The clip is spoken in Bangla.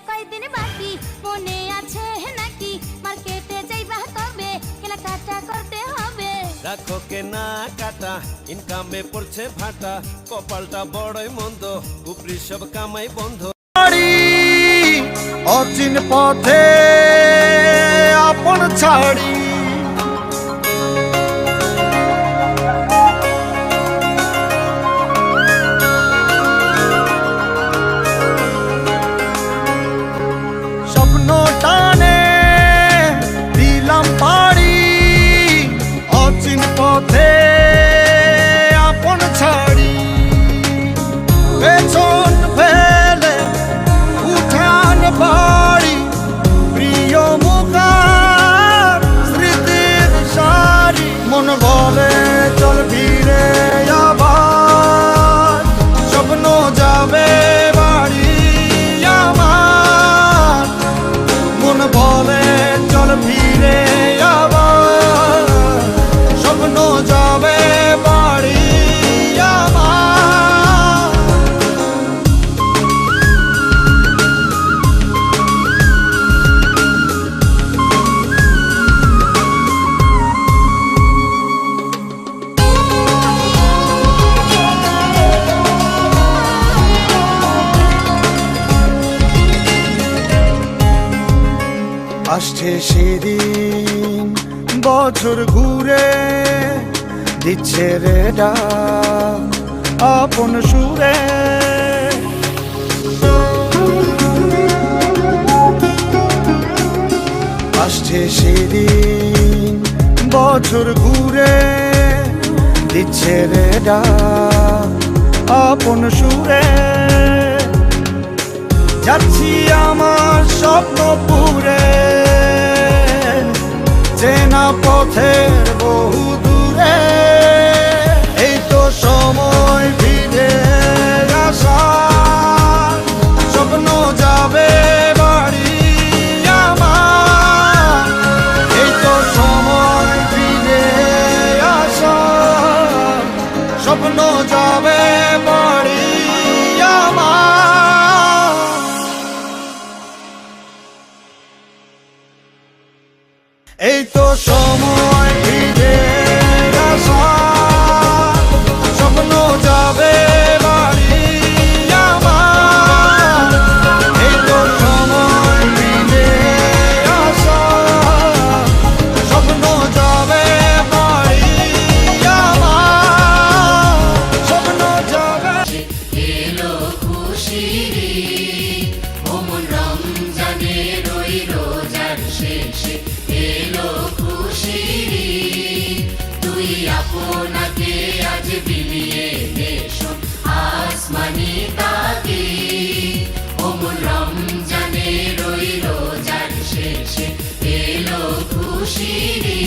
কয়দিন বাকি মনে আছে নাকি মার্কেটে যাইবা কবে কেনাকাটা করতে হবে রাখো কেনা কাটা ইনকামে পড়ছে ভাটা কপালটা বড়ই মন্দ উপরি সব কামাই বন্ধ অচিন পথে আপন ছাড়ি স্বপ্ন টানে দিলাম পাড়ি অচিন পথে আপন ছাড়ি পেছন ফেলে উঠান বাড়ি প্রিয় মুখার স্মৃতির সারি মন বলে চল ফিরে আবার স্বপ্ন যাবে বাড়ি আমার মন বলে চল ফিরে আবার স্বপ্ন যাবে বাড়ি আমার আসছে সেদিন বছর ঘুরে দিচ্ছে রে ডাক আপন সুরে আসছে সেদিন বছর ঘুরে দিচ্ছে রে ডাক আপন সুরে যাচ্ছি আমার স্বপ্নপুরে চেনা পথের বহু দূরে এই তো সময় ফিরে আসা স্বপ্ন যাবে বাড়ি আমার এই তো সময় ফিরে আসা স্বপ্ন যাবে বাড়ি আমার এই তো সময় ফিরে আসা স্বপ্ন যাবে বাড়ি আমার এই তো সময় ফিরে আসা স্বপ্ন যাবে বাড়ি আমার স্বপ্ন যাবে এলো খুশিরি ওমন রমজানের ওই রোজার শেষে এলো খুশিরি তুই আপনাকে আজ বিলিয়ে দেশো আসমানি তাকে ওমন রমজানের ওই রোজার শেষে এলো খুশিরি